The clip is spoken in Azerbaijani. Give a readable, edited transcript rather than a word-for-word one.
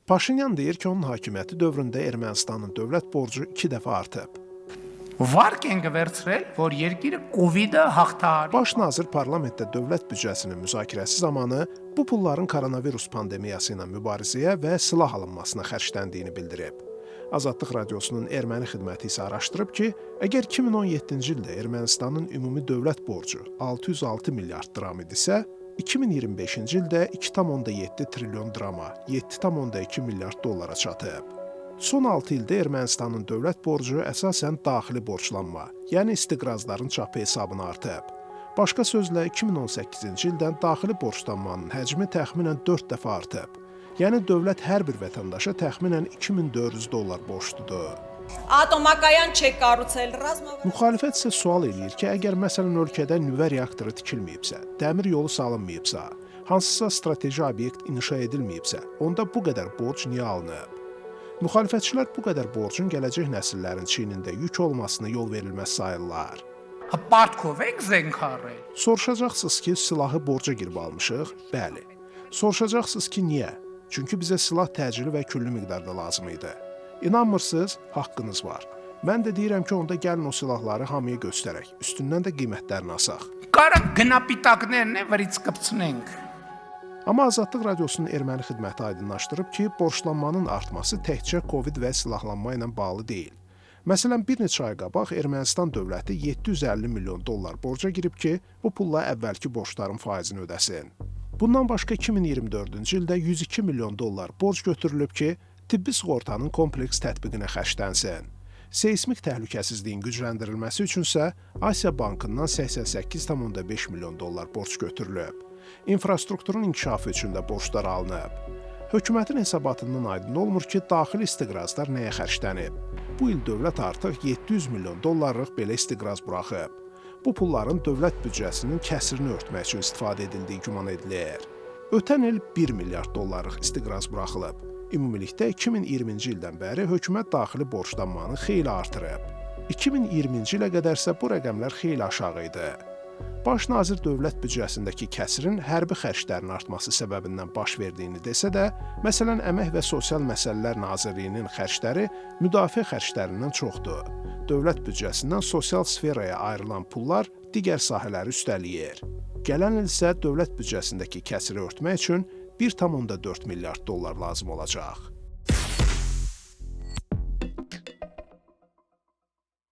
Paşinyan deyir ki, onun hakimiyyəti dövründə Ermənistanın dövlət borcu 2 dəfə artıb. Վարկ ենք վերցրել, որ երկիրը կովիդը հաղթահարի։ Baş nazir parlamentdə dövlət büdcəsinin müzakirəsi zamanı bu pulların koronavirus pandemiyası ilə mübarizəyə və silah alınmasına xərcləndiyini bildirib. Azadlıq Radiosunun erməni xidməti isə araşdırıb ki, əgər 2017-ci ildə Ermənistanın ümumi dövlət borcu 606 milyard dram idisə, 2025-ci ildə 2,7 trilyon drama, 7,2 milyard dollara çatıb. Son 6 ildə Ermənistanın dövlət borcu əsasən daxili borclanma, yəni istiqrazların çapı hesabına artıb. Başqa sözlə, 2018-ci ildən daxili borclanmanın həcmi təxminən 4 dəfə artıb. Yəni dövlət hər bir vətəndaşa təxminən 2400 dollar borcludur. Ատոմակայան չեք կառուցել ռազմավար Müxalifət isə sual eləyir ki, əgər məsələn ölkədə nüvə reaktoru tikilməyibsə, dəmir yolu salınmayıbsa, hansısa strateji obyekt inşa edilməyibsə, onda bu qədər borc niyə alınıb? Müxalifətçilər bu qədər borcun gələcək nəsillərin çiynində yük olmasına yol verilməz sayırlar. Պարտքով ենք զենք առել։ Soruşacaqsınız ki, silahı borca girib almışıq? Bəli. Soruşacaqsınız ki, niyə? Çünki bizə silah təcili və külli miqdarda lazım idi. İnanmırsınız, haqqınız var. Mən də deyirəm ki, onda gəlin o silahları hamıya göstərək, üstündən də qiymətlərini asaq. Կարա գնապիտակներն է վրից կպցնենք։ Amma Azadlıq Radiosunun erməni xidməti aydınlaşdırıb ki, borclanmanın artması təkcə Covid və silahlanma ilə bağlı deyil. Məsələn, bir neçə ay qabaq Ermənistan dövləti 750 milyon dollar borca girib ki, bu pulla əvvəlki borcların faizini ödəsin. Bundan başqa 2024-cü ildə 102 milyon dollar borc götürülüb ki, tibbi sığortanın kompleks tətbiqinə xərclənsin. Seysmik təhlükəsizliyin gücləndirilməsi üçünsə Asiya Bankından 88,5 milyon dollar borc götürülüb. İnfrastrukturun inkişafı üçün də borclar alınıb. Hökumətin hesabatından aydın olmur ki, daxili istiqrazlar nəyə xərclənib. Bu il dövlət artıq 700 milyon dollarlıq belə istiqraz buraxıb. Bu pulların dövlət büdcəsinin kəsirini örtmək üçün istifadə edildiyi güman edilir. Ötən il 1 milyard dollarlıq istiqraz buraxılıb. Ümumilikdə 2020-ci ildən bəri hökumət daxili borclanmanı xeyli artırıb. 2020-ci ilə qədərsə bu rəqəmlər xeyli aşağı idi. Baş nazir dövlət büdcəsindəki kəsirin hərbi xərclərin artması səbəbindən baş verdiyini desə də, məsələn, Əmək və Sosial Məsələlər Nazirliyinin xərcləri müdafiə xərclərindən çoxdur. Dövlət büdcəsindən sosial sferaya ayrılan pullar digər sahələri üstələyir. Gələn il isə dövlət büdcəsindəki kəsiri örtmək üçün 1,4 milyard dollar lazım olacaq.